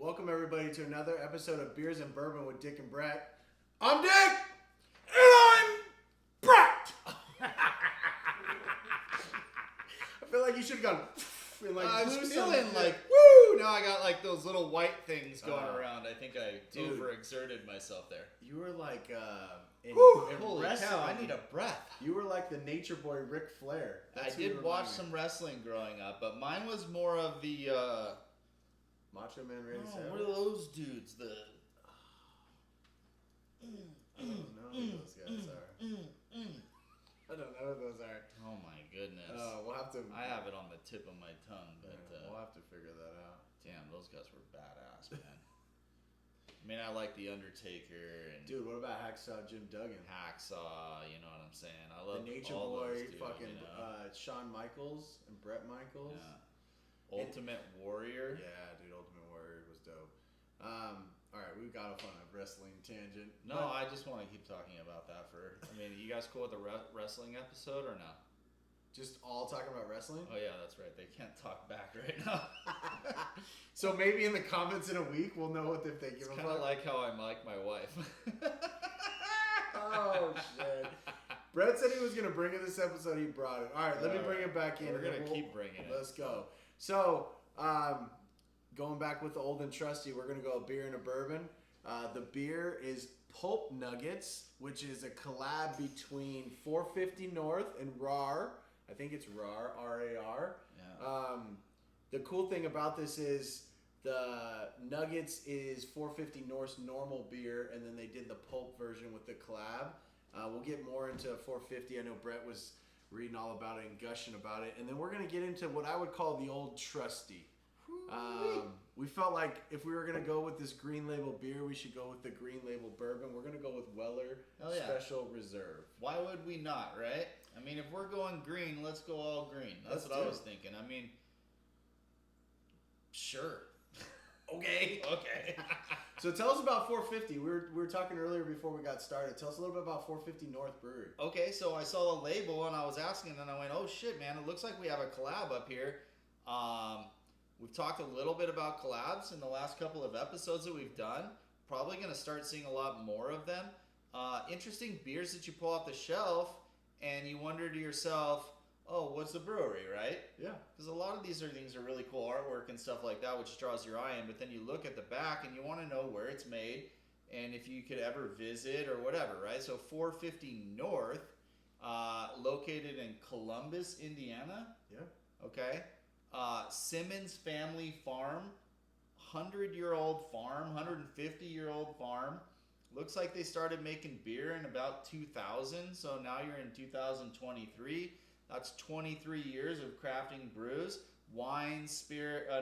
Welcome everybody to another episode of Beers and Bourbon with Dick and Brett. I'm Dick! And I'm Brett! I feel like you should have gone and like I was blew feeling something. like, woo! Now I got like those little white things going around. I think I overexerted myself there. You were like in Holy wrestling. cow, I need a breath. You were like the nature boy Ric Flair. That's I who you did watch remind me. some wrestling growing up, but mine was more of the, Macho Man Randy Savage. what are those dudes? The... I don't know who those guys are. I don't know who those are. Oh my goodness. We'll have to. I have it on the tip of my tongue, but we'll have to figure that out. damn, those guys were badass, man. I mean, I like The Undertaker and Dude, what about Hacksaw Jim Duggan? Hacksaw, you know what I'm saying? I love The Nature all Boy, those dudes, fucking you know? Shawn Michaels and Bret Michaels. Yeah. Ultimate Warrior. Yeah, dude, Ultimate Warrior was dope. All right, we've got off on a wrestling tangent. No, I just want to keep talking about that for. I mean, you guys cool with the wrestling episode or no? Just all talking about wrestling. Oh yeah, that's right. They can't talk back right now. So maybe in the comments in a week we'll know if they give It's a kind of fuck. like how I like my wife. Oh shit! Brett said he was gonna bring it this episode. He brought it. All right, let me bring it back in. We're and then gonna keep bringing it. Let's go. So, going back with the old and trusty, we're gonna go a beer and a bourbon. The beer is Pulp Nuggets, which is a collab between 450 North and RAR. I think it's RAR, R-A-R. Yeah. The cool thing about this is the Nuggets is 450 North's normal beer, and then they did the Pulp version with the collab. We'll get more into 450. I know Brett was reading all about it and gushing about it. And then we're going to get into what I would call the old trusty. We felt like if we were going to go with this green label beer, we should go with the green label bourbon. We're going to go with Weller Special Reserve. Why would we not, right? I mean, if we're going green, let's go all green. That's what I was thinking. I mean, sure. Okay. So tell us about 450. We were talking earlier before we got started. Tell us a little bit about 450 North Brewery. Okay, so I saw the label and I was asking, and I went, "Oh shit, man! It looks like we have a collab up here." We've talked a little bit about collabs in the last couple of episodes that we've done. Probably going to start seeing a lot more of them. Interesting beers that you pull off the shelf, and you wonder to yourself, "Oh, what's the brewery?" Right? Yeah. Because a lot of these things are really cool artwork and stuff like that, which draws your eye in. But then you look at the back and you want to know where it's made and if you could ever visit or whatever, right? So 450 North, located in Columbus, Indiana. Yeah. Okay. Simmons Family Farm, 100-year-old farm, 150-year-old farm. Looks like they started making beer in about 2000, so now you're in 2023. That's 23 years of crafting brews, wines,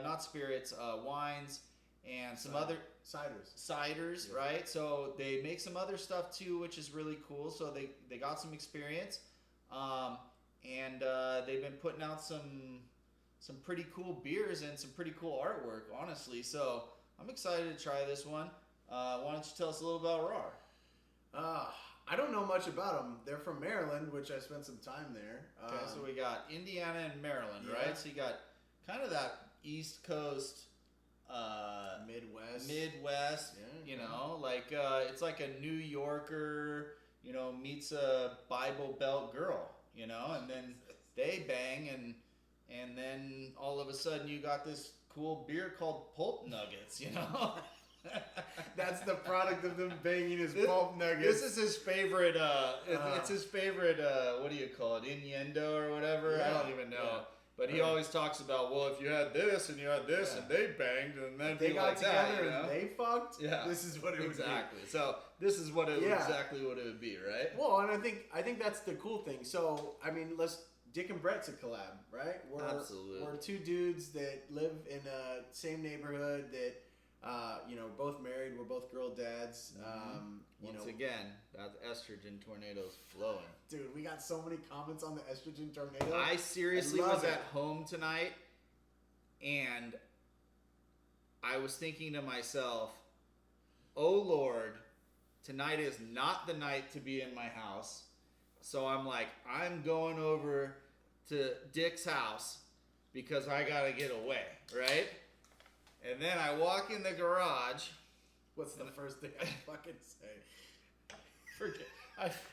not spirits, wines, and some other ciders, yeah. Right? So they make some other stuff too, which is really cool. So they got some experience, and they've been putting out some pretty cool beers and some pretty cool artwork, honestly. So I'm excited to try this one. Why don't you tell us a little about RAR? I don't know much about them. They're from Maryland, which I spent some time there. Okay, so we got Indiana and Maryland, yeah. right? So you got kind of that East Coast, Midwest, yeah, you know, like it's like a New Yorker, you know, meets a Bible Belt girl, you know, and then they bang, and then all of a sudden you got this cool beer called Pulp Nuggets, you know. That's the product of them banging his Pulp Nuggets. This is his favorite. It's his favorite. What do you call it? Innuendo or whatever. Yeah, I don't even know. Yeah. But he always talks about, well, if you had this and you had this and they banged and then they got like together that, you know? and they fucked. Yeah, this is what it would be. Exactly. So this is what it exactly what it would be, right? Well, and I think that's the cool thing. So I mean, Dick and Brett's a collab, right? Absolutely. We're two dudes that live in the same neighborhood that. Both married. We're both girl dads. Once again, that estrogen tornado's flowing. Dude, we got so many comments on the estrogen tornado. I seriously was at home tonight, and I was thinking to myself, oh Lord, tonight is not the night to be in my house. So I'm like, I'm going over to Dick's house because I got to get away, right? And then I walk in the garage. What's the first thing I fucking say? Forget.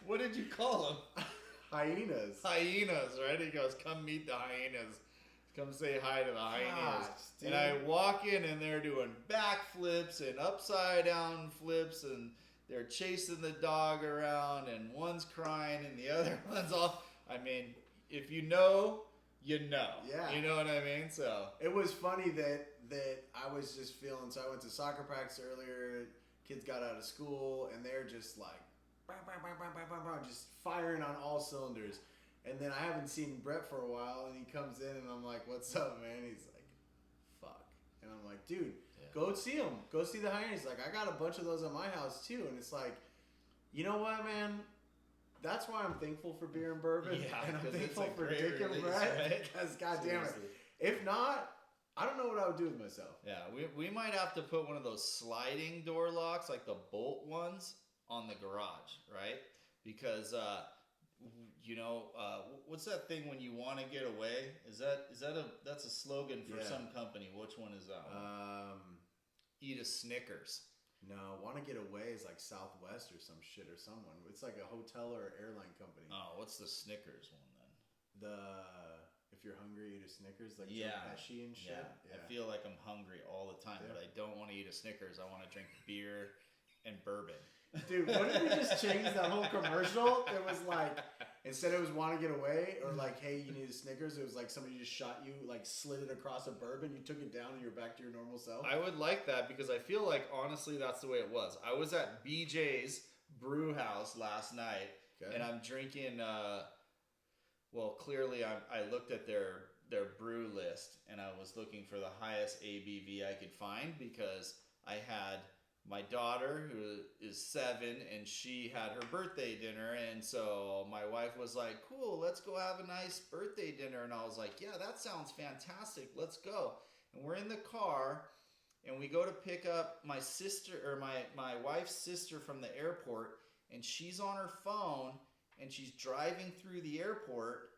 What did you call them? Hyenas. Hyenas, right? He goes, come meet the hyenas. Come say hi to the hyenas. Gosh, dude. And I walk in and they're doing backflips and upside down flips and they're chasing the dog around and one's crying and the other one's all. I mean, if you know, you know. Yeah. You know what I mean? So it was funny that I was just feeling. So I went to soccer practice earlier. Kids got out of school and they're just like, just firing on all cylinders. And then I haven't seen Brett for a while, and he comes in, and I'm like, "What's up, man?" He's like, "Fuck," and I'm like, "Dude, go see him. Go see the hyenas." He's like, "I got a bunch of those at my house too," and it's like, you know what, man? That's why I'm thankful for beer and bourbon, and I'm thankful for Dick and Brett, right? Because goddamn it, if not, I don't know what I would do with myself. Yeah, we might have to put one of those sliding door locks, like the bolt ones, on the garage, right? Because what's that thing when you want to get away? That's a slogan for some company? Which one is that one? Eat a Snickers. No, want to get away is like Southwest or some shit or someone. It's like a hotel or airline company. Oh, what's the Snickers one then? If you're hungry, eat a Snickers, like Pesci and shit. Yeah. I feel like I'm hungry all the time, but I don't want to eat a Snickers. I want to drink beer and bourbon. Dude, what if we just changed that whole commercial? It was like, instead it was want to get away, or like, hey, you need a Snickers. It was like somebody just shot you, like slid it across a bourbon. You took it down and you're back to your normal self. I would like that because I feel like, honestly, that's the way it was. I was at BJ's Brew House last night, and I'm drinking, clearly I looked at their brew list, and I was looking for the highest ABV I could find because I had my daughter, who is 7, and she had her birthday dinner, and so my wife was like, cool, let's go have a nice birthday dinner, and I was like, yeah, that sounds fantastic, let's go. And we're in the car, and we go to pick up my sister, or my wife's sister from the airport, and she's on her phone, and she's driving through the airport.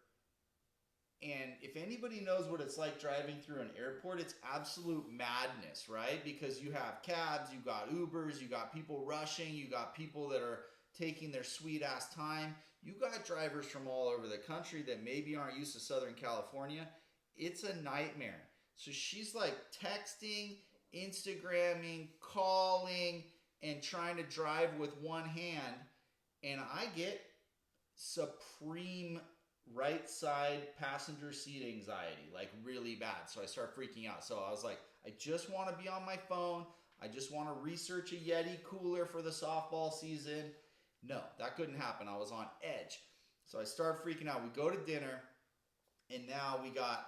And if anybody knows what it's like driving through an airport, it's absolute madness, right? Because you have cabs, you got Ubers, you got people rushing, you got people that are taking their sweet ass time. You got drivers from all over the country that maybe aren't used to Southern California. It's a nightmare. So she's like texting, Instagramming, calling, and trying to drive with one hand. And I get supreme right side passenger seat anxiety, like really bad. So I start freaking out. So I was like, I just want to be on my phone. I just want to research a Yeti cooler for the softball season. No, that couldn't happen. I was on edge. So I start freaking out. We go to dinner, and now we got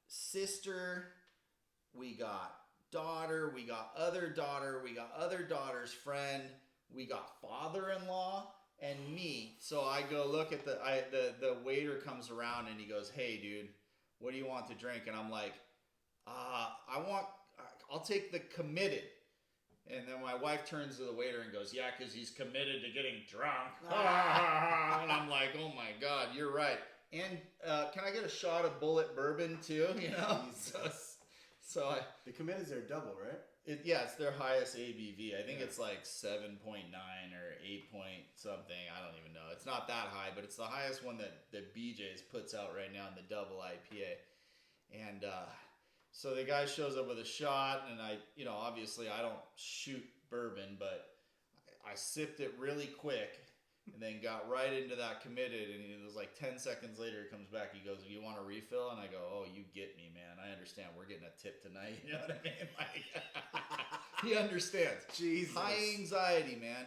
sister, we got daughter, we got other daughter, we got other daughter's friend, we got father-in-law, and me. So I go look at the waiter comes around and he goes, hey dude, what do you want to drink? And I'm like, I'll take the committed. And then my wife turns to the waiter and goes, yeah, because he's committed to getting drunk. And I'm like, oh my God, you're right. And can I get a shot of Bullet Bourbon too? You know? The committeds are double, right? It's their highest ABV. I think it's like 7.9 or 8 point something. I don't even know. It's not that high, but it's the highest one that BJ's puts out right now in the double IPA. And so the guy shows up with a shot, and obviously I don't shoot bourbon, but I sipped it really quick and then got right into that committed. And it was like 10 seconds later, he comes back. He goes, you want a refill? And I go, oh, you get me, man. I understand. We're getting a tip tonight. You know what I mean? Like, he understands. Jesus. High anxiety, man.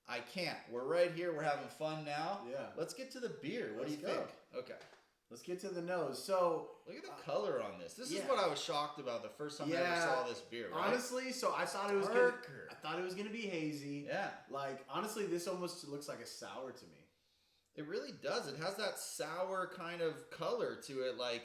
I can't. We're right here. We're having fun now. Yeah. Let's get to the beer. What do you think? Okay. Let's get to the nose. So look at the color on this. This is what I was shocked about the first time I ever saw this beer. Right? Honestly, so I thought it was gonna be hazy. Yeah. Like honestly, this almost looks like a sour to me. It really does. It has that sour kind of color to it. Like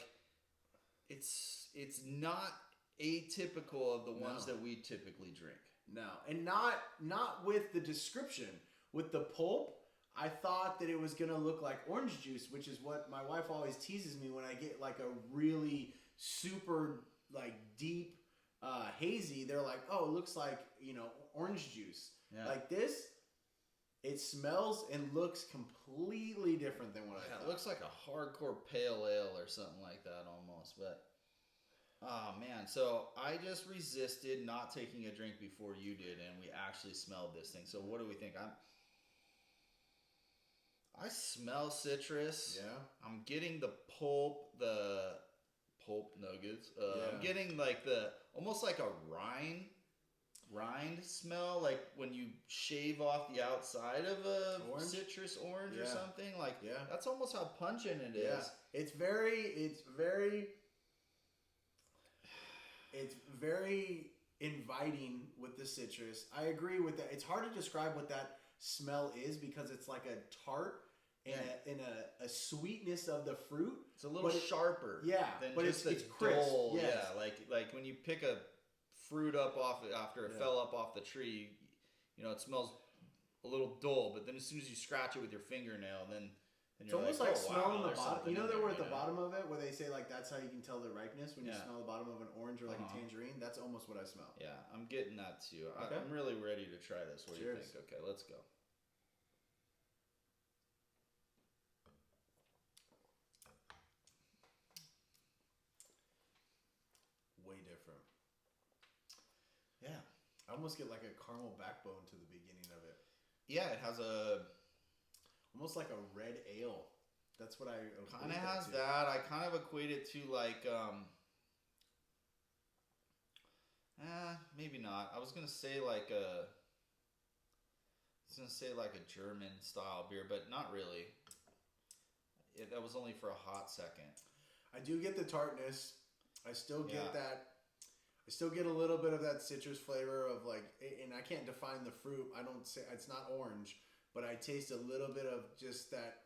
it's not atypical of the ones that we typically drink. No, and not with the description. With the pulp, I thought that it was gonna look like orange juice, which is what my wife always teases me when I get like a really super like deep hazy, they're like, oh, it looks like orange juice. Yeah. Like this, it smells and looks completely different than what I thought. It looks like a hardcore pale ale or something like that almost, but oh man, so I just resisted not taking a drink before you did, and we actually smelled this thing. So what do we think? I smell citrus. Yeah. I'm getting the pulp nuggets. I'm getting like almost like a rind smell, like when you shave off the outside of a citrus orange or something. Like that's almost how pungent it is. It's very inviting with the citrus. I agree with that. It's hard to describe what that smell is because it's like a tart and a sweetness of the fruit. It's a little sharper. Than but just it's crisp. Dull, yes. Yeah, like when you pick a fruit up after it fell up off the tree, it smells a little dull, but then as soon as you scratch it with your fingernail, then it's almost like smelling the bottom. They were at the bottom of it where they say like that's how you can tell the ripeness when you smell the bottom of an orange or like a tangerine. That's almost what I smell. Yeah, I'm getting that too. Okay. I'm really ready to try this. What Cheers. do you think? Okay, let's go. Way different. Yeah. I almost get like a caramel backbone to the beginning of it. Yeah, it has almost like a red ale. That's what I kind of has that. I kind of equate it to like maybe not. I was gonna say like a German style beer, but not really. That was only for a hot second. I do get the tartness. I still get that. I still get a little bit of that citrus flavor of like, and I can't define the fruit. I don't say it's not orange, but I taste a little bit of just that,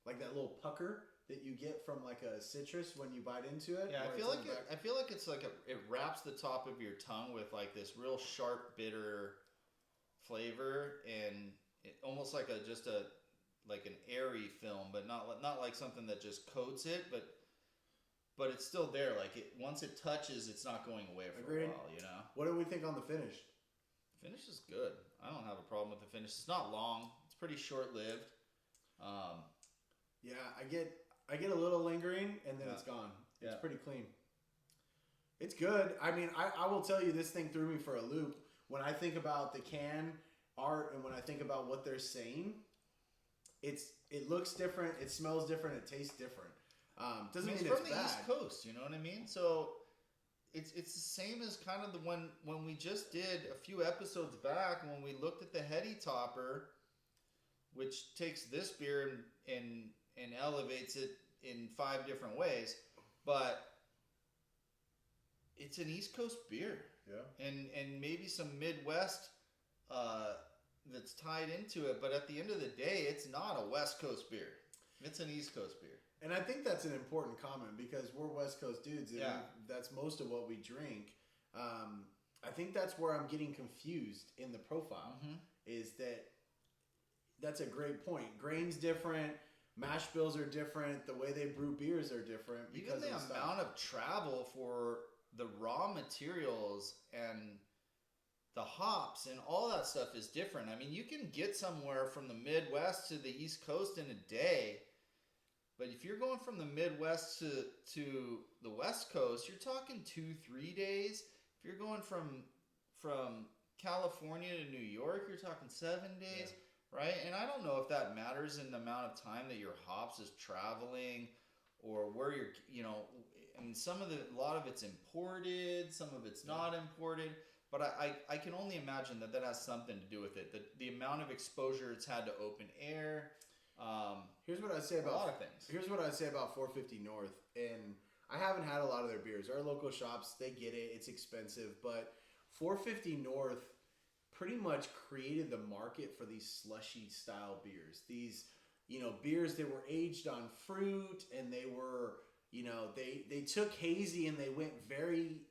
like that little pucker that you get from like a citrus when you bite into it. Yeah, I feel like it's like it wraps the top of your tongue with like this real sharp, bitter flavor, and almost like like an airy film, but not like something that just coats it, but it's still there. Like once it touches, it's not going away for a while. What do we think on the finish? The finish is good. I don't have a problem with the finish. It's not long. It's pretty short lived. Yeah, I get a little lingering, and then it's gone. It's pretty clean. It's good. I mean, I will tell you, this thing threw me for a loop. When I think about the can art and when I think about what they're saying, it looks different, it smells different, it tastes different. Doesn't mean it's from the bad. East Coast, you know what I mean? So it's the same as kind of the when we just did a few episodes back when we looked at the Heady Topper, which takes this beer and elevates it in 5 different ways, but it's an East Coast beer. Yeah. And maybe some Midwest that's tied into it, but at the end of the day, it's not a West Coast beer. It's an East Coast beer. And I think that's an important comment because we're West Coast dudes, and that's most of what we drink. I think that's where I'm getting confused in the profile. Mm-hmm. Is that's a great point. Grain's different. Mash bills are different. The way they brew beers are different. Even the amount of travel for the raw materials and the hops and all that stuff is different. I mean, you can get somewhere from the Midwest to the East Coast in a day, but if you're going from the Midwest to the West Coast, you're talking 2-3 days. If you're going from California to New York, you're talking 7 days. Yeah. Right? And I don't know if that matters in the amount of time that your hops is traveling or where you're, I mean, a lot of it's imported, some of it's not imported, but I can only imagine that has something to do with it. The amount of exposure it's had to open air. Here's what I say about a lot of things. Here's what I say about 450 North, and I haven't had a lot of their beers. Our local shops, they get it. It's expensive, but 450 North pretty much created the market for these slushy style beers. These, beers that were aged on fruit, and they were, they took hazy and they went very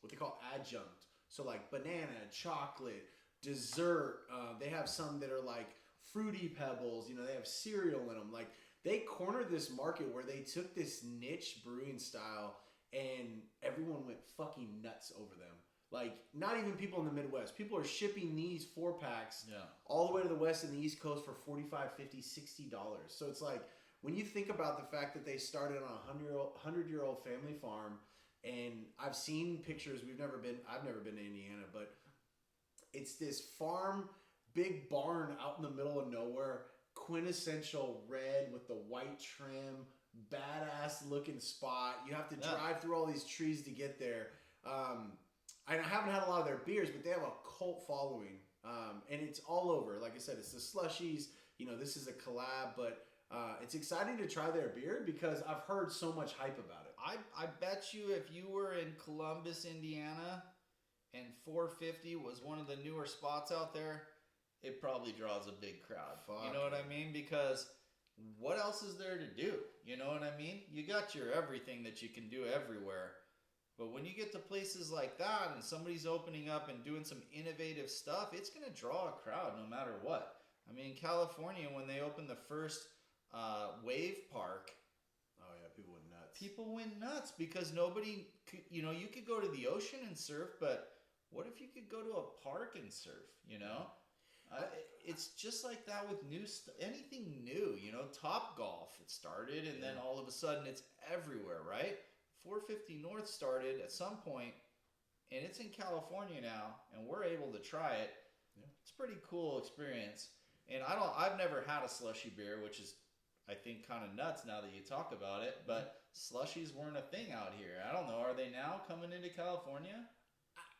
what they call adjunct. So like banana, chocolate, dessert. They have some that are like fruity pebbles. They have cereal in them. Like they cornered this market where they took this niche brewing style and everyone went fucking nuts over them. Like, not even people in the Midwest. People are shipping these 4-packs all the way to the West and the East Coast for $45, $50, $60. So it's like, when you think about the fact that they started on a 100-year-old family farm, and I've seen pictures, I've never been to Indiana, but it's this farm, big barn out in the middle of nowhere, quintessential red with the white trim, badass looking spot. You have to drive through all these trees to get there. I haven't had a lot of their beers, but they have a cult following, and it's all over. Like I said, it's the slushies. This is a collab, but it's exciting to try their beer because I've heard so much hype about it. I bet you if you were in Columbus, Indiana, and 450 was one of the newer spots out there, it probably draws a big crowd. You know what I mean? Because what else is there to do? You know what I mean? You got your everything that you can do everywhere. But when you get to places like that and somebody's opening up and doing some innovative stuff, it's going to draw a crowd no matter what. I mean, in California, when they opened the first wave park, oh yeah, people went nuts. People went nuts because nobody could, you could go to the ocean and surf, but what if you could go to a park and surf, it's just like that with anything new, Top Golf, it started and then all of a sudden it's everywhere, right? 450 North started at some point, and it's in California now, and we're able to try it. Yeah. It's a pretty cool experience. And I've never had a slushy beer, which is, I think, kind of nuts now that you talk about it. But slushies weren't a thing out here. I don't know. Are they now coming into California?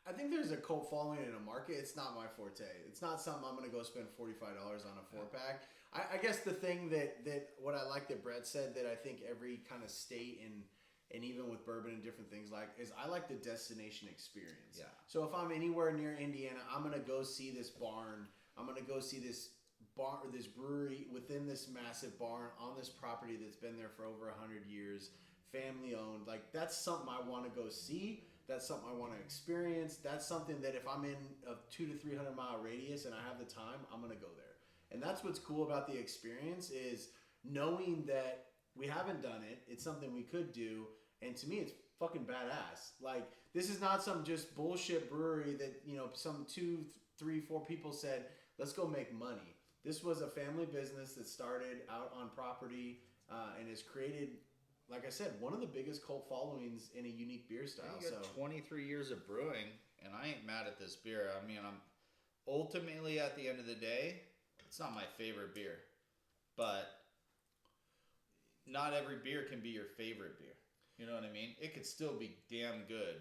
I think there's a cult following in a market. It's not my forte. It's not something I'm going to go spend $45 on a 4-pack. I guess the thing that what I like that Brett said that I think every kind of state and even with bourbon and different things is I like the destination experience. Yeah. So if I'm anywhere near Indiana, I'm going to go see this barn. I'm going to go see this bar, this brewery within this massive barn on this property that's been there for over 100 years, family owned. Like, that's something I want to go see. That's something I want to experience. That's something that if I'm in a 200 to 300 mile radius and I have the time, I'm going to go there. And that's what's cool about the experience is knowing that we haven't done it. It's something we could do. And to me, it's fucking badass. Like, this is not some just bullshit brewery that, some 2, 3, 4 people said, let's go make money. This was a family business that started out on property and has created, like I said, one of the biggest cult followings in a unique beer style. You got 23 years of brewing, and I ain't mad at this beer. I mean, I'm ultimately, at the end of the day, it's not my favorite beer. But not every beer can be your favorite beer. You know what I mean? It could still be damn good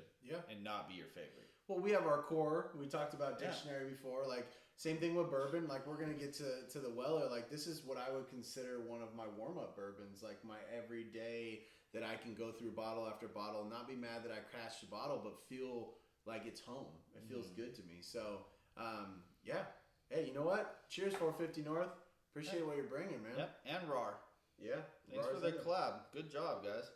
and not be your favorite. Well, we have our core. We talked about dictionary before. Like, same thing with bourbon. Like, we're going to get to the Weller. Like, this is what I would consider one of my warm-up bourbons. Like, my everyday that I can go through bottle after bottle and not be mad that I crashed the bottle, but feel like it's home. It feels good to me. So, yeah. Hey, you know what? Cheers, 450 North. Appreciate what you're bringing, man. Yep, and RAR. Yeah. Thanks for the collab. Good job, guys.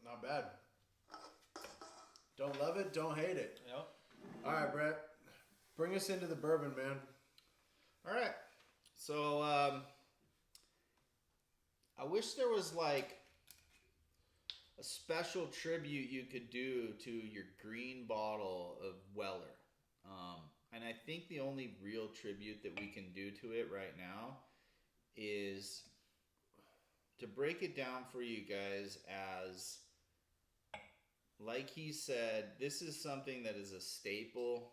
Not bad. Don't love it, don't hate it. Yep. All right, Brett. Bring us into the bourbon, man. All right. So, I wish there was like a special tribute you could do to your green bottle of Weller. And I think the only real tribute that we can do to it right now is to break it down for you guys as, like he said, this is something that is a staple.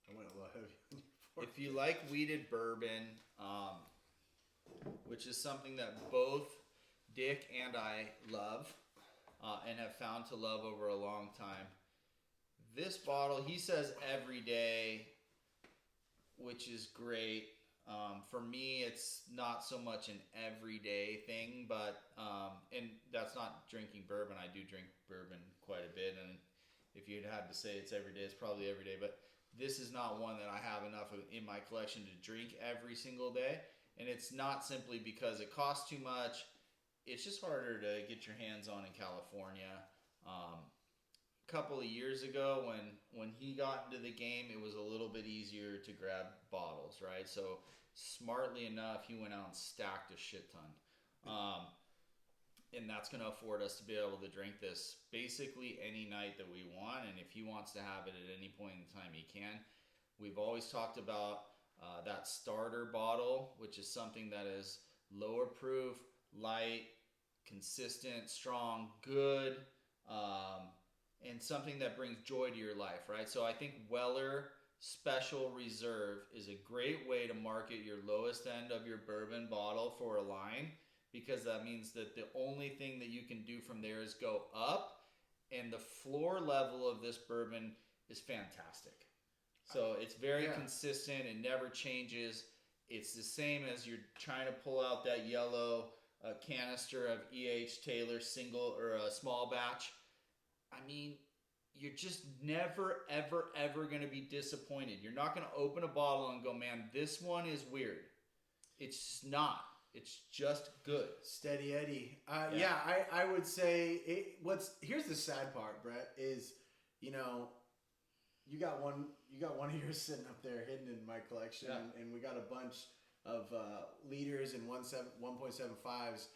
I went a little heavy. If you like weeded bourbon, which is something that both Dick and I love and have found to love over a long time, this bottle, he says every day, which is great. For me, it's not so much an everyday thing, but and that's not drinking bourbon. I do drink bourbon quite a bit, and if you had to say it's every day, it's probably every day. But this is not one that I have enough of in my collection to drink every single day, and it's not simply because it costs too much. It's just harder to get your hands on in California. A couple of years ago, when he got into the game, it was a little bit easier to grab bottles, right? So smartly enough, he went out and stacked a shit ton. and that's going to afford us to be able to drink this basically any night that we want. And if he wants to have it at any point in time, he can. We've always talked about that starter bottle, which is something that is lower proof, light, consistent, strong, good, and something that brings joy to your life, right? So I think Weller Special Reserve is a great way to market your lowest end of your bourbon bottle for a line, because that means that the only thing that you can do from there is go up, and the floor level of this bourbon is fantastic. So it's very consistent. It never changes. It's the same as you're trying to pull out that yellow canister of E.H. Taylor single or a small batch. I mean, you're just never, ever, ever going to be disappointed. You're not going to open a bottle and go, man, this one is weird. It's just not. It's just good. Steady Eddie. I would say here's the sad part, Brett, is, you got one of yours sitting up there hidden in my collection, and we got a bunch of liters and 1.75s.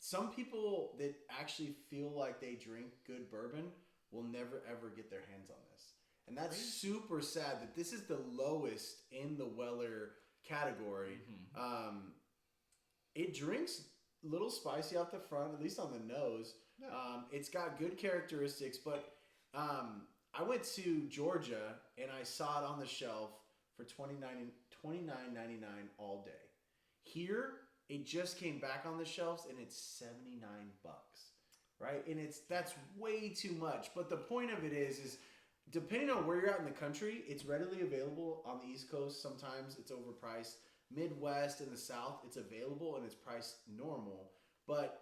Some people that actually feel like they drink good bourbon will never ever get their hands on this, and that's super sad that this is the lowest in the Weller category. Mm-hmm. It drinks a little spicy out the front, at least on the nose. Yeah. It's got good characteristics, but I went to Georgia and I saw it on the shelf for $29.99 all day. Here, it just came back on the shelves and it's $79, right? And that's way too much. But the point of it is depending on where you're at in the country, it's readily available on the East Coast. Sometimes it's overpriced. Midwest and the South, it's available and it's priced normal. But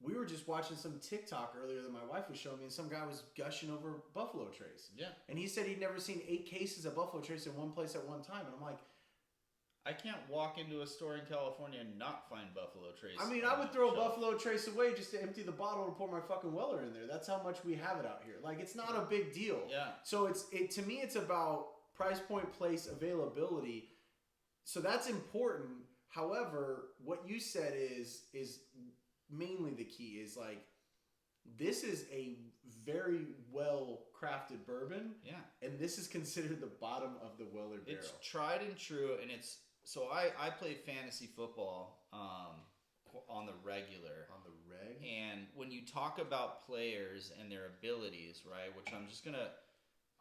we were just watching some TikTok earlier that my wife was showing me, and some guy was gushing over Buffalo Trace. Yeah. And he said he'd never seen 8 cases of Buffalo Trace in one place at one time. And I'm like, I can't walk into a store in California and not find Buffalo Trace. I mean, I would throw a Buffalo Trace away just to empty the bottle and pour my fucking Weller in there. That's how much we have it out here. Like, it's not a big deal. Yeah. So to me, it's about price point, place, availability. So that's important. However, what you said is mainly the key. Is like, this is a very well crafted bourbon. Yeah. And this is considered the bottom of the Weller barrel. It's tried and true, and it's so I play fantasy football on the regular. On the reg. And when you talk about players and their abilities, right, which I'm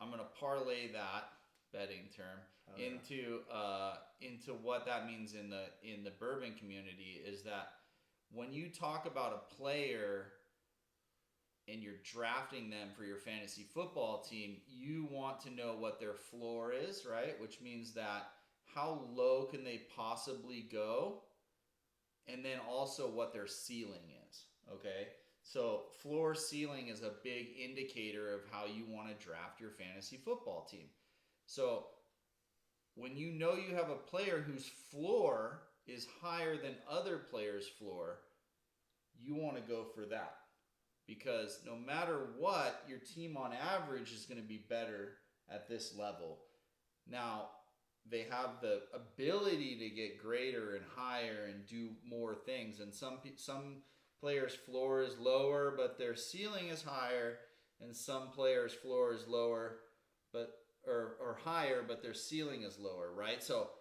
gonna parlay that betting term into what that means in the bourbon community, is that when you talk about a player and you're drafting them for your fantasy football team, you want to know what their floor is, right? Which means that how low can they possibly go, and then also what their ceiling is, okay? So floor ceiling is a big indicator of how you want to draft your fantasy football team. So when you know you have a player whose floor is higher than other players' floor, you want to go for that. Because no matter what, your team on average is going to be better at this level. Now, they have the ability to get greater and higher and do more things. And some players' floor is lower, but their ceiling is higher. And some players' floor is lower, or higher, but their ceiling is lower, right? So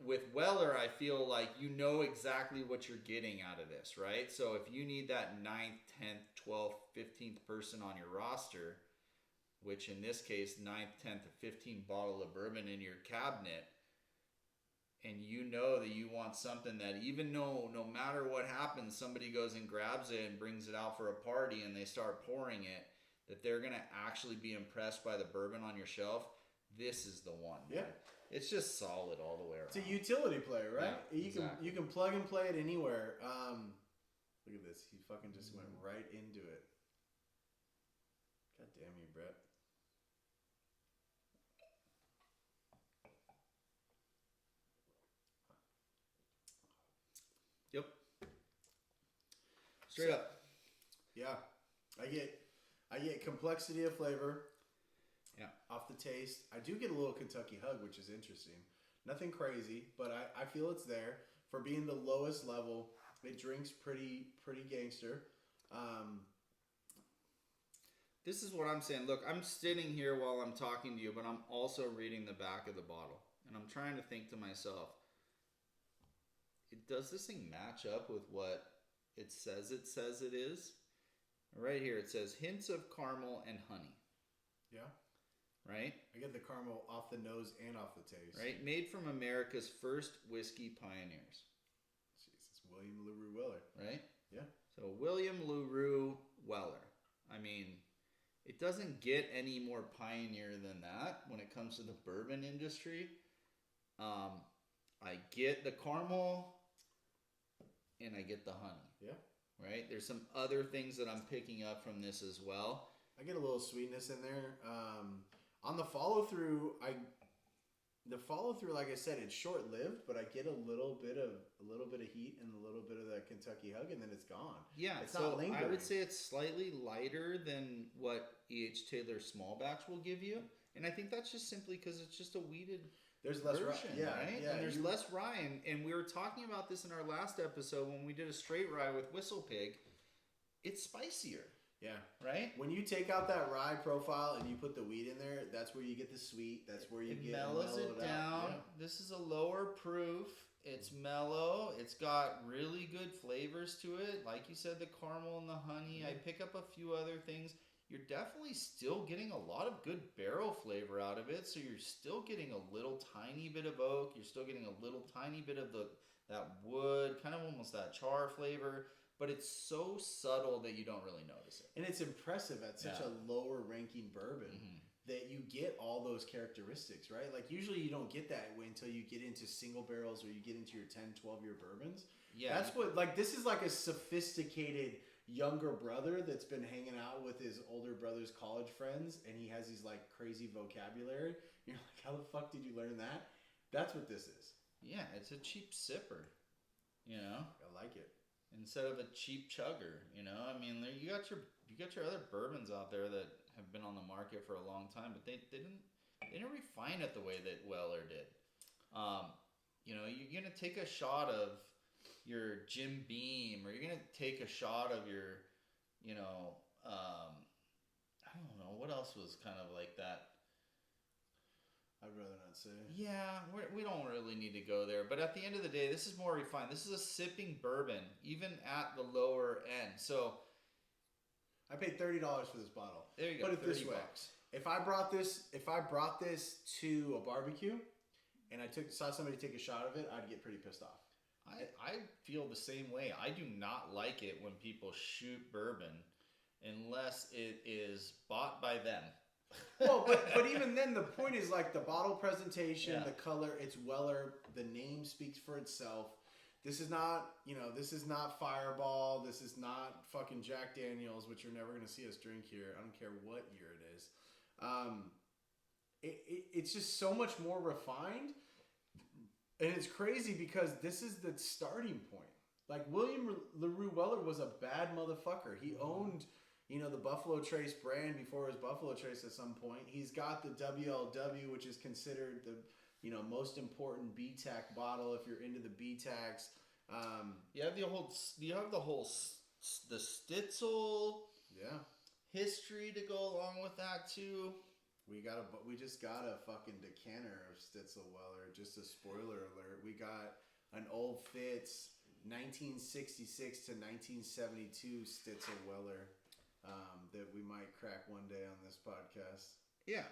with Weller, I feel like you know exactly what you're getting out of this, right? So if you need that 9th, 10th, 12th, 15th person on your roster, which in this case, 9th, 10th, or 15th bottle of bourbon in your cabinet, and you know that you want something that even though no matter what happens, somebody goes and grabs it and brings it out for a party and they start pouring it, that they're going to actually be impressed by the bourbon on your shelf, this is the one. Yeah. Right? It's just solid all the way around. It's a utility player, right? Yeah, you can plug and play it anywhere. Look at this. He fucking just went right into it. God damn you, Brett. Yep. Straight up. Yeah. I get complexity of flavor. Yeah. Off the taste. I do get a little Kentucky hug, which is interesting. Nothing crazy, but I feel it's there. For being the lowest level, It drinks pretty gangster. This is what I'm saying. Look, I'm sitting here while I'm talking to you, but I'm also reading the back of the bottle. And I'm trying to think to myself, does this thing match up with what it says it is? Right here it says hints of caramel and honey. Yeah. Right? I get the caramel off the nose and off the taste. Right? Made from America's first whiskey pioneers. Jesus, William LaRue Weller. Right? Yeah. So William LaRue Weller. I mean, it doesn't get any more pioneer than that when it comes to the bourbon industry. I get the caramel and I get the honey. Yeah. Right? There's some other things that I'm picking up from this as well. I get a little sweetness in there. On the follow through, like I said, it's short lived, but I get a little bit of heat and a little bit of that Kentucky hug, and then it's gone. Yeah, it's so not lingering. I would say it's slightly lighter than what E.H. Taylor small batch will give you, and I think that's just simply because it's just a weeded. There's less version, rye, right? Yeah, and there's less rye, and we were talking about this in our last episode when we did a straight rye with Whistle Pig. It's spicier. Yeah. Right? When you take out that rye profile and you put the wheat in there, that's where you get the sweet. That's where you get mellows it down. Yeah. This is a lower proof. It's mellow. It's got really good flavors to it. Like you said, the caramel and the honey. I pick up a few other things. You're definitely still getting a lot of good barrel flavor out of it. So you're still getting a little tiny bit of oak. You're still getting a little tiny bit of that wood, kind of almost that char flavor. But it's so subtle that you don't really notice it. And it's impressive at such a lower ranking bourbon that you get all those characteristics, right? Like usually you don't get that until you get into single barrels or you get into your 10, 12-year bourbons. Yeah. That's what, like, this is like a sophisticated younger brother that's been hanging out with his older brother's college friends and he has these like crazy vocabulary. You're like, how the fuck did you learn that? That's what this is. Yeah, it's a cheap sipper, you know? I like it. Instead of a cheap chugger, you know. I mean, you got your other bourbons out there that have been on the market for a long time, but they didn't refine it the way that Weller did. You know, you're gonna take a shot of your Jim Beam, or you're gonna take a shot of your, you know, I don't know what else was kind of like that. I'd rather not say. Yeah, we don't really need to go there. But at the end of the day, this is more refined. This is a sipping bourbon, even at the lower end. So I paid $30 for this bottle. There you go. Put it this way: $30. if I brought this to a barbecue, and I saw somebody take a shot of it, I'd get pretty pissed off. I feel the same way. I do not like it when people shoot bourbon unless it is bought by them. Well, but even then, the point is like the bottle presentation, the color. It's Weller. The name speaks for itself. This is not, this is not Fireball. This is not fucking Jack Daniels, which you're never gonna see us drink here. I don't care what year it is. It's just so much more refined, and it's crazy because this is the starting point. Like William LaRue Weller was a bad motherfucker. He owned. The Buffalo Trace brand before it was Buffalo Trace at some point. He's got the WLW, which is considered the, most important BTAC bottle if you're into the BTACs. You have the Stitzel history to go along with that too. We just got a fucking decanter of Stitzel Weller. Just a spoiler alert. We got an Old Fitz 1966 to 1972 Stitzel Weller. That we might crack one day on this podcast. Yeah.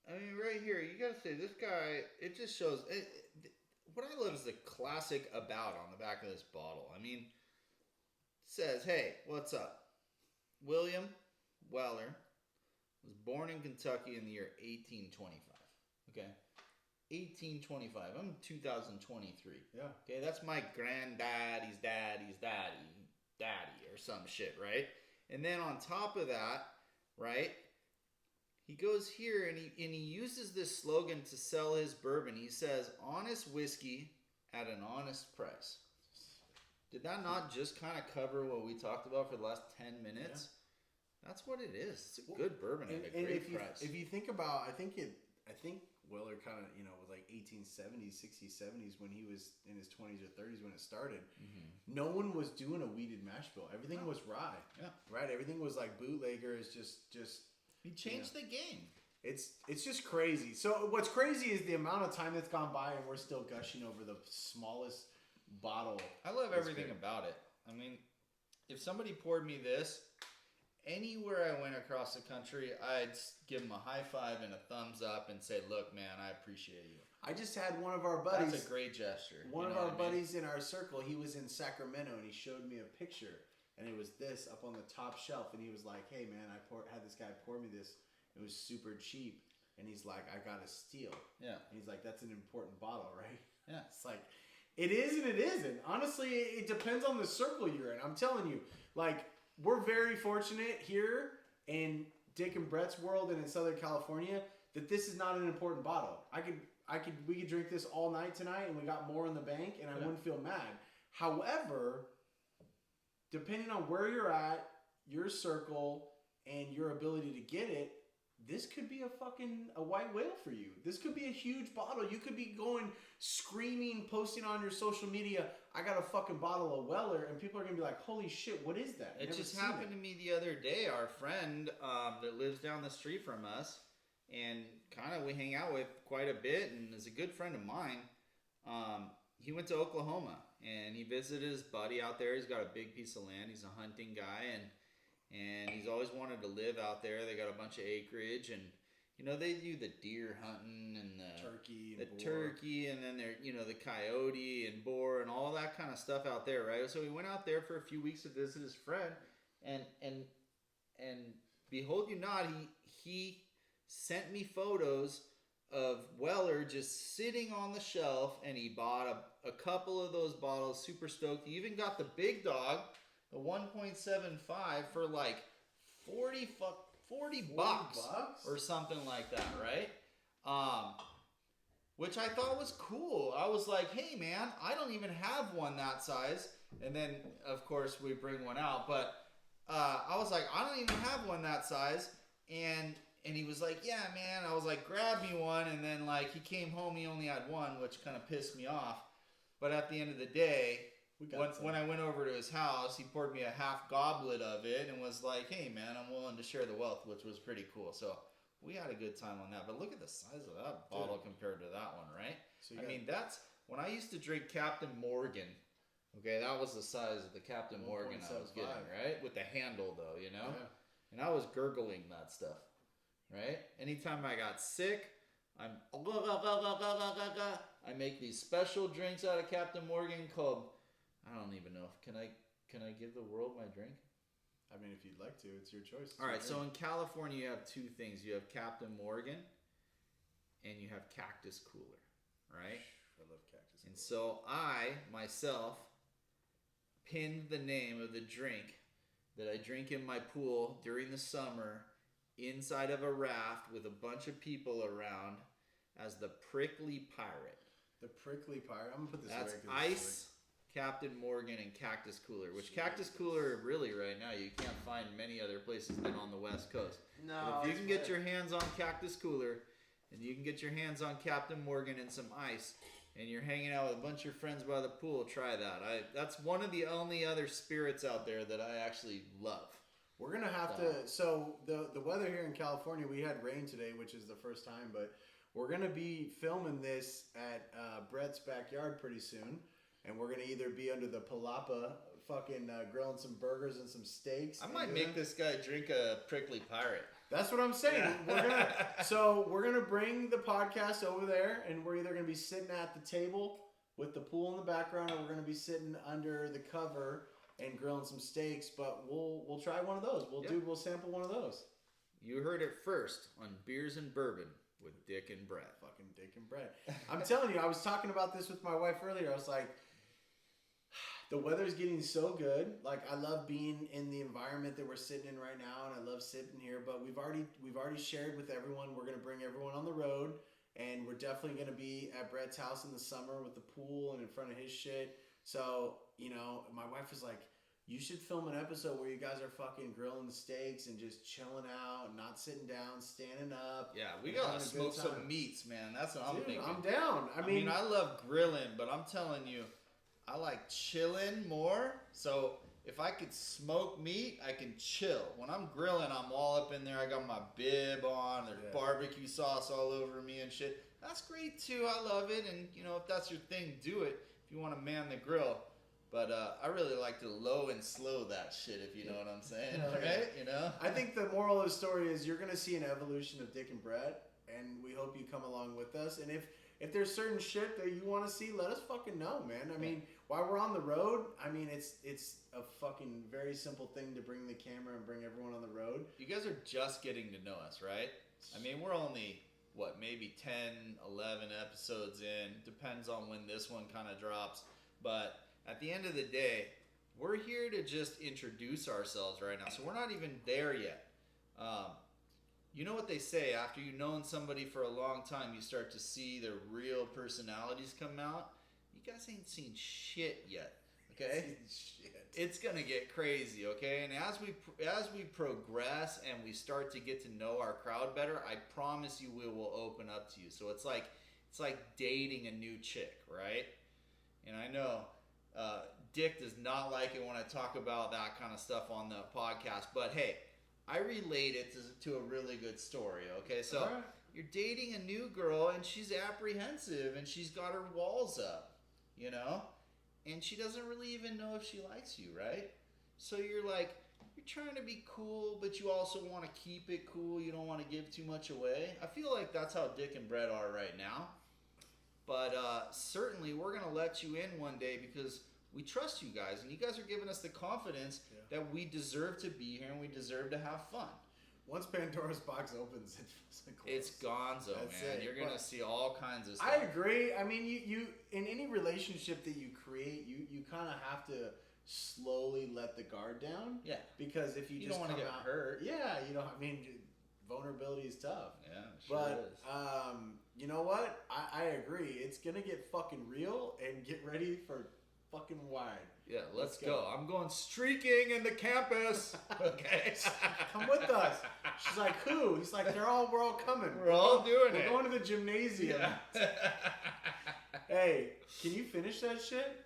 I mean, right here, you got to say, this guy, it just shows. What I love is the classic about on the back of this bottle. I mean, it says, hey, what's up? William Weller was born in Kentucky in the year 1825. Okay? 1825. I'm 2023. Yeah. Okay, that's my granddaddy's daddy's daddy or some shit, right? And then on top of that, right, he goes here and he uses this slogan to sell his bourbon. He says, honest whiskey at an honest price. Did that not just kind of cover what we talked about for the last 10 minutes? Yeah. That's what it is. It's a good bourbon at a great price. If you think about, I think Weller kind of, was like 1870s, 60s, 70s when he was in his 20s or 30s when it started. No one was doing a weeded mash bill. Everything was rye. Yeah. Right? Everything was like bootleggers, just He changed the game. It's just crazy. So what's crazy is the amount of time that's gone by and we're still gushing over the smallest bottle. I love everything about it. I mean, if somebody poured me this, anywhere I went across the country, I'd give them a high five and a thumbs up and say, look, man, I appreciate you. I just had one of our buddies. That's a great gesture. One of our buddies in our circle, he was in Sacramento and he showed me a picture. And it was this up on the top shelf. And he was like, hey, man, had this guy pour me this. It was super cheap. And he's like, I got a steal. Yeah. And he's like, that's an important bottle, right? Yeah. It's like, it is and it isn't. Honestly, it depends on the circle you're in. I'm telling you, like, we're very fortunate here in Dick and Brett's world and in Southern California that this is not an important bottle. We could drink this all night tonight and we got more in the bank and I wouldn't feel mad. However, depending on where you're at, your circle, and your ability to get it, this could be a white whale for you. This could be a huge bottle. You could be going screaming, posting on your social media, I got a fucking bottle of Weller, and people are going to be like, holy shit, what is that? It just happened to me the other day. Our friend that lives down the street from us, and kind of we hang out with quite a bit, and is a good friend of mine. He went to Oklahoma, and he visited his buddy out there. He's got a big piece of land. He's a hunting guy, and he's always wanted to live out there. They got a bunch of acreage, and they do the deer hunting and the turkey, and then the coyote and boar and all that kind of stuff out there, right? So we went out there for a few weeks to visit his friend, and behold you not, he sent me photos of Weller just sitting on the shelf, and he bought a couple of those bottles, super stoked. He even got the big dog, the 1.75 for like 40 bucks or something like that, right? Which I thought was cool. I was like, hey man, I don't even have one that size. And then of course we bring one out, but I was like, I don't even have one that size. And he was like, yeah man. I was like, grab me one. And then like he came home, he only had one, which kind of pissed me off. But at the end of the day, when I went over to his house, he poured me a half goblet of it and was like, hey man, I'm willing to share the wealth, which was pretty cool. So we had a good time on that. But look at the size of that bottle compared to that one, right? So that's when I used to drink Captain Morgan. Okay, that was the size of the Captain Morgan I was getting, right? With the handle though, Yeah. And I was gurgling that stuff, right? Anytime I got sick, I make these special drinks out of Captain Morgan called, I don't even know. Can I give the world my drink? I mean, if you'd like to, it's your choice. All right, so in California, you have two things. You have Captain Morgan, and you have Cactus Cooler, right? I love Cactus Cooler. And so I, myself, pinned the name of the drink that I drink in my pool during the summer inside of a raft with a bunch of people around as the Prickly Pirate. The Prickly Pirate? I'm going to put this That's away. ice, Captain Morgan, and Cactus Cooler, which Cactus Cooler, really right now, you can't find many other places than on the West Coast. No. But if you can get your hands on Cactus Cooler, and you can get your hands on Captain Morgan and some ice, and you're hanging out with a bunch of your friends by the pool, try that. That's one of the only other spirits out there that I actually love. We're going to have to... So, the weather here in California, we had rain today, which is the first time, but we're going to be filming this at Brett's backyard pretty soon. And we're going to either be under the palapa fucking grilling some burgers and some steaks. I might make this guy drink a Prickly Pirate. That's what I'm saying. Yeah. We're gonna bring the podcast over there, and we're either gonna be sitting at the table with the pool in the background, or we're gonna be sitting under the cover and grilling some steaks. But we'll try one of those. We'll sample one of those. You heard it first on Beers and Bourbon with Dick and Brett. Fucking Dick and Brett. I'm telling you, I was talking about this with my wife earlier. I was like, the weather's getting so good. Like, I love being in the environment that we're sitting in right now, and I love sitting here. But we've already shared with everyone. We're gonna bring everyone on the road, and we're definitely gonna be at Brett's house in the summer with the pool and in front of his shit. So, my wife was like, you should film an episode where you guys are fucking grilling steaks and just chilling out, not sitting down, standing up. Yeah, we gotta smoke some meats, man. That's what I'm thinking. I'm down. I mean, I love grilling, but I'm telling you, I like chilling more. So if I could smoke meat, I can chill. When I'm grilling, I'm all up in there. I got my bib on. There's barbecue sauce all over me and shit. That's great too. I love it. And you know, if that's your thing, do it. If you want to man the grill. But I really like to low and slow that shit, if you know what I'm saying, right? You know. I think the moral of the story is you're gonna see an evolution of Dick and Brett, and we hope you come along with us. And if there's certain shit that you want to see, let us fucking know, man. I mean, while we're on the road, I mean, it's a fucking very simple thing to bring the camera and bring everyone on the road. You guys are just getting to know us, right? I mean, we're only, maybe 10, 11 episodes in. Depends on when this one kind of drops. But at the end of the day, we're here to just introduce ourselves right now. So we're not even there yet. You know what they say, after you've known somebody for a long time, you start to see their real personalities come out. You guys ain't seen shit yet, okay? It's gonna get crazy, okay? And as we progress and we start to get to know our crowd better, I promise you we will open up to you. So it's like dating a new chick, right? And I know Dick does not like it when I talk about that kind of stuff on the podcast, but hey, I relate it to a really good story, okay? So you're dating a new girl and she's apprehensive and she's got her walls up, you know? And she doesn't really even know if she likes you, right? So you're trying to be cool, but you also want to keep it cool. You don't want to give too much away. I feel like that's how Dick and Brett are right now. But certainly we're going to let you in one day because we trust you guys. And you guys are giving us the confidence that we deserve to be here and we deserve to have fun. Once Pandora's box opens, it's gonzo, man. You're going to see all kinds of stuff. I agree. I mean, you in any relationship that you create, you kind of have to slowly let the guard down. Yeah. Because if you just don't want to get hurt. Yeah, I mean, vulnerability is tough. Yeah, sure is. You know what? I agree. It's going to get fucking real, and get ready for fucking wide. Yeah, let's go. I'm going streaking in the campus. Okay. Come with us. She's like, who? He's like, we're all coming. We're all doing it. We're going to the gymnasium. Yeah. Hey, can you finish that shit?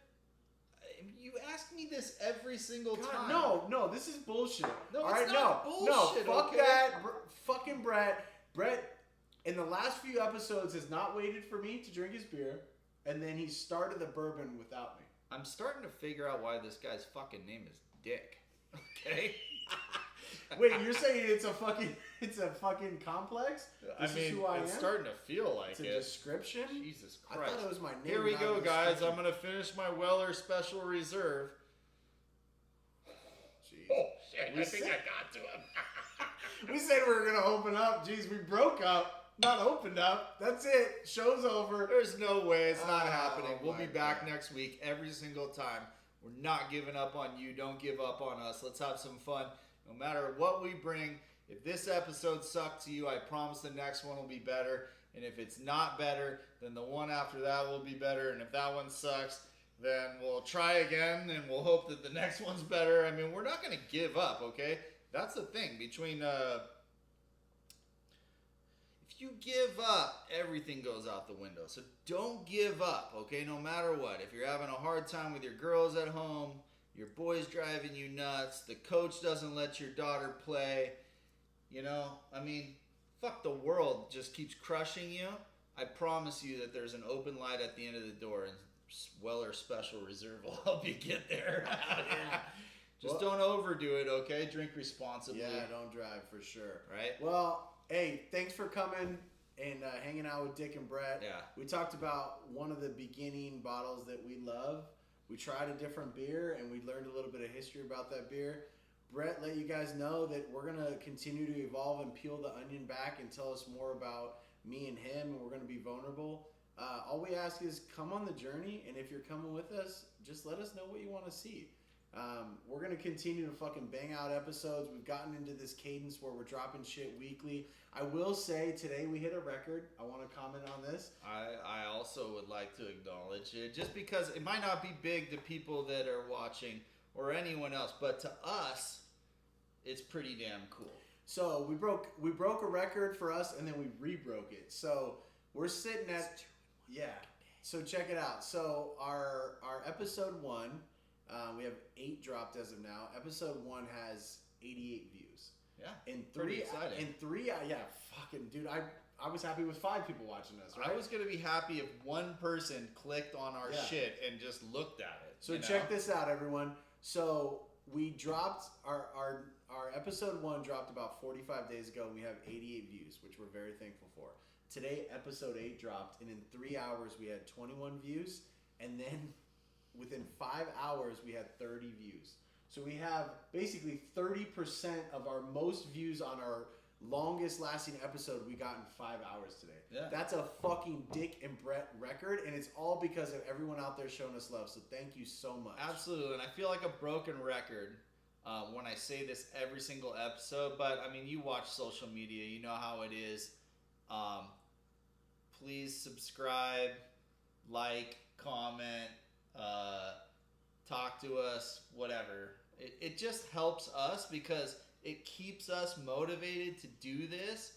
You ask me this every single time. No, this is bullshit. No, all it's right, not bullshit. No, fuck okay? that. Fucking Brett. Brett, in the last few episodes, has not waited for me to drink his beer, and then he started the bourbon without me. I'm starting to figure out why this guy's fucking name is Dick. Okay? Wait, you're saying it's a fucking complex? This is who I am? It's starting to feel like it's a description? Jesus Christ. I thought it was my name. Here we go, guys. I'm going to finish my Weller Special Reserve. Jeez. Oh, shit. I think I got to him. We said we were going to open up. Jeez, we broke up. Not opened up. That's it. Show's over. There's no way. It's not happening. We'll be back next week every single time. We're not giving up on you. Don't give up on us. Let's have some fun. No matter what we bring, if this episode sucked to you, I promise the next one will be better. And if it's not better, then the one after that will be better. And if that one sucks, then we'll try again and we'll hope that the next one's better. I mean, we're not going to give up, okay? That's the thing. Between... If you give up, everything goes out the window. So don't give up, okay? No matter what. If you're having a hard time with your girls at home, your boy's driving you nuts, the coach doesn't let your daughter play, I mean, fuck, the world just keeps crushing you. I promise you that there's an open light at the end of the door, and Weller Special Reserve will help you get there. Just don't overdo it, okay? Drink responsibly. Yeah, don't drive for sure. Right? Well... Hey, thanks for coming and hanging out with Dick and Brett. Yeah. We talked about one of the beginning bottles that we love. We tried a different beer, and we learned a little bit of history about that beer. Brett let you guys know that we're going to continue to evolve and peel the onion back and tell us more about me and him, and we're going to be vulnerable. All we ask is come on the journey, and if you're coming with us, just let us know what you want to see. We're going to continue to fucking bang out episodes. We've gotten into this cadence where we're dropping shit weekly. I will say today we hit a record. I want to comment on this. I also would like to acknowledge it just because it might not be big to people that are watching. or anyone else, but to us, it's pretty damn cool. So we broke a record for us, and then we re-broke it. So we're sitting at So check it out. So our episode 1, we have 8 dropped as of now. Episode 1 has 88 views. Yeah, pretty exciting. Fucking dude, I was happy with 5 people watching us. Right? I was gonna be happy if one person clicked on our shit and just looked at it. So check this out, everyone. So we dropped our episode 1 dropped about 45 days ago, and we have 88 views, which we're very thankful for. Today, episode 8 dropped, and in 3 hours we had 21 views, and then within 5 hours we had 30 views. So we have basically 30% of our most views on our longest lasting episode we got in 5 hours today. Yeah. That's a fucking Dick and Brett record, and it's all because of everyone out there showing us love. So thank you so much. Absolutely, and I feel like a broken record when I say this every single episode, but I mean, you watch social media, you know how it is. Please subscribe, like, comment, talk to us, whatever. It just helps us because it keeps us motivated to do this.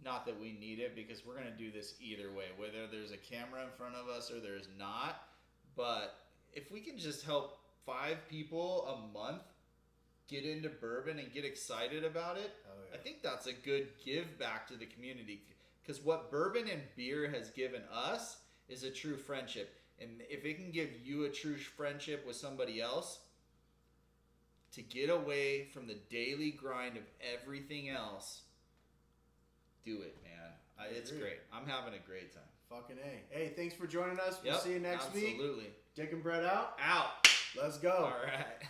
Not that we need it, because we're going to do this either way, whether there's a camera in front of us or there's not. But if we can just help 5 people a month get into bourbon and get excited about it, I think that's a good give back to the community. Because what bourbon and beer has given us is a true friendship. And if it can give you a true friendship with somebody else, to get away from the daily grind of everything else, do it, man. It's great. I'm having a great time. Fucking A. Hey, thanks for joining us. We'll see you next week. Absolutely. Dick and Brett out. Out. Let's go. All right.